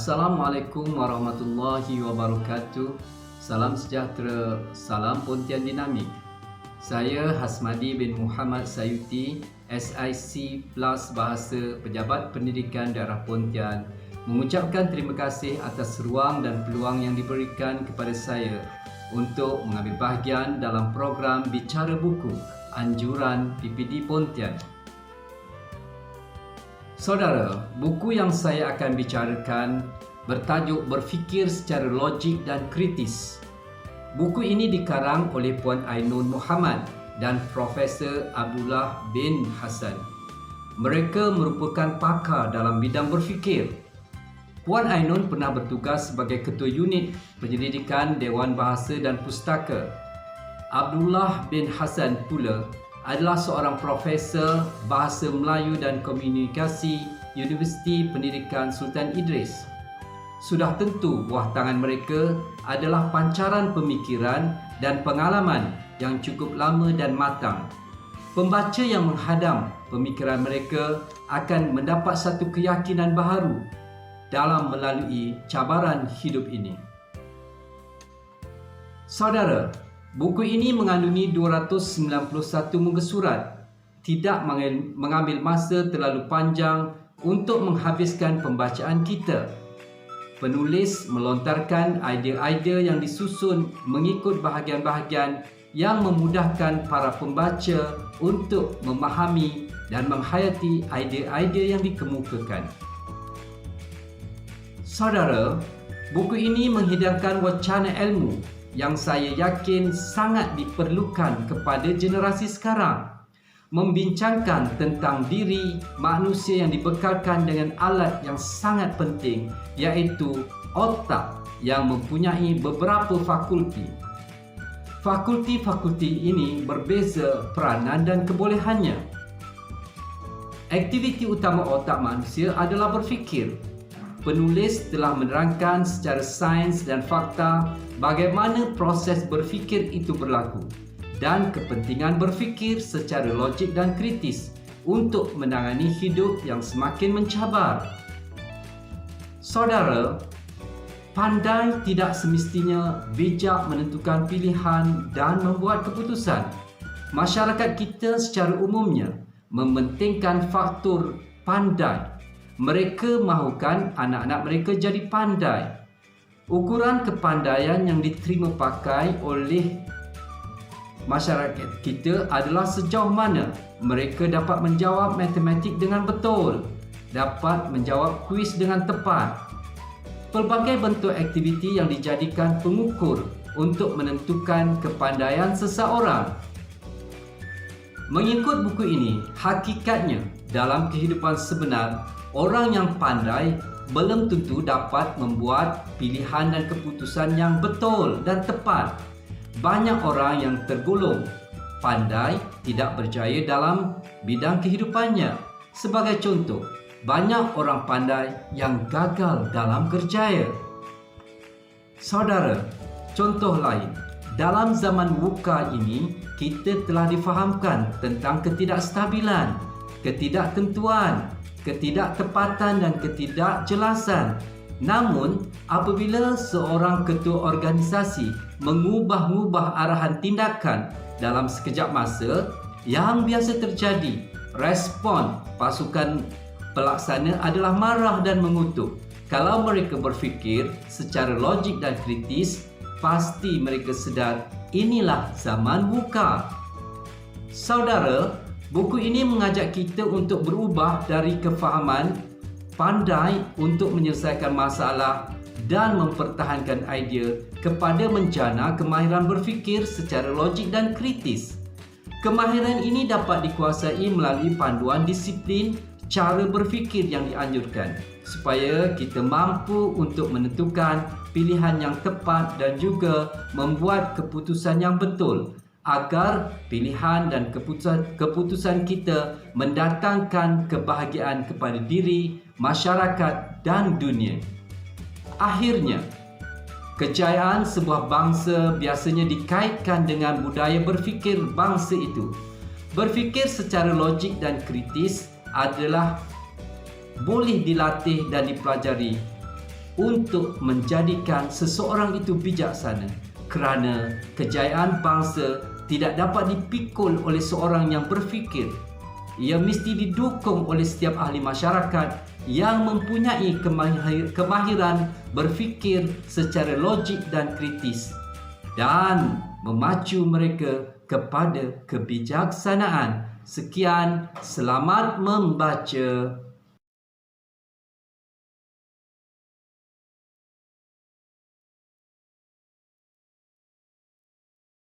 Assalamualaikum warahmatullahi wabarakatuh. Salam sejahtera, salam Pontian Dinamik. Saya Hasmadi bin Muhammad Sayuti, SIC Plus Bahasa Pejabat Pendidikan Daerah Pontian, mengucapkan terima kasih atas ruang dan peluang yang diberikan kepada saya untuk mengambil bahagian dalam program Bicara Buku Anjuran PPD Pontian. Saudara, buku yang saya akan bicarakan bertajuk Berfikir Secara Logik dan Kritis. Buku ini dikarang oleh Puan Ainun Muhammad dan Profesor Abdullah bin Hassan. Mereka merupakan pakar dalam bidang berfikir. Puan Ainun pernah bertugas sebagai Ketua Unit Penyelidikan Dewan Bahasa dan Pustaka. Abdullah bin Hassan pula adalah seorang Profesor Bahasa Melayu dan Komunikasi Universiti Pendidikan Sultan Idris. Sudah tentu buah tangan mereka adalah pancaran pemikiran dan pengalaman yang cukup lama dan matang. Pembaca yang menghadam pemikiran mereka akan mendapat satu keyakinan baharu dalam melalui cabaran hidup ini. Saudara, buku ini mengandungi 291 muka surat, tidak mengambil masa terlalu panjang untuk menghabiskan pembacaan kita. Penulis melontarkan idea-idea yang disusun mengikut bahagian-bahagian yang memudahkan para pembaca untuk memahami dan menghayati idea-idea yang dikemukakan. Saudara, buku ini menghidangkan wacana ilmu yang saya yakin sangat diperlukan kepada generasi sekarang, membincangkan tentang diri manusia yang dibekalkan dengan alat yang sangat penting, iaitu otak yang mempunyai beberapa fakulti. Fakulti-fakulti ini berbeza peranan dan kebolehannya. Aktiviti utama otak manusia adalah berfikir. Penulis telah menerangkan secara sains dan fakta bagaimana proses berfikir itu berlaku dan kepentingan berfikir secara logik dan kritis untuk menangani hidup yang semakin mencabar. Saudara, pandai tidak semestinya bijak menentukan pilihan dan membuat keputusan. Masyarakat kita secara umumnya mementingkan faktor pandai. Mereka mahukan anak-anak mereka jadi pandai. Ukuran kepandaian yang diterima pakai oleh masyarakat kita adalah sejauh mana mereka dapat menjawab matematik dengan betul, dapat menjawab kuis dengan tepat. Pelbagai bentuk aktiviti yang dijadikan pengukur untuk menentukan kepandaian seseorang. Mengikut buku ini, hakikatnya dalam kehidupan sebenar, orang yang pandai belum tentu dapat membuat pilihan dan keputusan yang betul dan tepat. Banyak orang yang tergolong pandai tidak berjaya dalam bidang kehidupannya. Sebagai contoh, banyak orang pandai yang gagal dalam kerjaya. Saudara, contoh lain, dalam zaman VUCA ini, kita telah difahamkan tentang ketidakstabilan, ketidaktentuan, ketidaktepatan dan ketidakjelasan. Namun, apabila seorang ketua organisasi mengubah-ubah arahan tindakan dalam sekejap masa, yang biasa terjadi, respon pasukan pelaksana adalah marah dan mengutuk. Kalau mereka berfikir secara logik dan kritis, pasti mereka sedar inilah zaman VUCA. Saudara, buku ini mengajak kita untuk berubah dari kefahaman pandai untuk menyelesaikan masalah dan mempertahankan idea kepada menjana kemahiran berfikir secara logik dan kritis. Kemahiran ini dapat dikuasai melalui panduan disiplin cara berfikir yang dianjurkan supaya kita mampu untuk menentukan pilihan yang tepat dan juga membuat keputusan yang betul, agar pilihan dan keputusan kita mendatangkan kebahagiaan kepada diri, masyarakat dan dunia. Akhirnya, kejayaan sebuah bangsa biasanya dikaitkan dengan budaya berfikir bangsa itu. Berfikir secara logik dan kritis adalah boleh dilatih dan dipelajari. untuk menjadikan seseorang itu bijaksana, kerana kejayaan bangsa tidak dapat dipikul oleh seorang yang berfikir. Ia mesti didukung oleh setiap ahli masyarakat yang mempunyai kemahiran berfikir secara logik dan kritis dan memacu mereka kepada kebijaksanaan. Sekian, selamat membaca.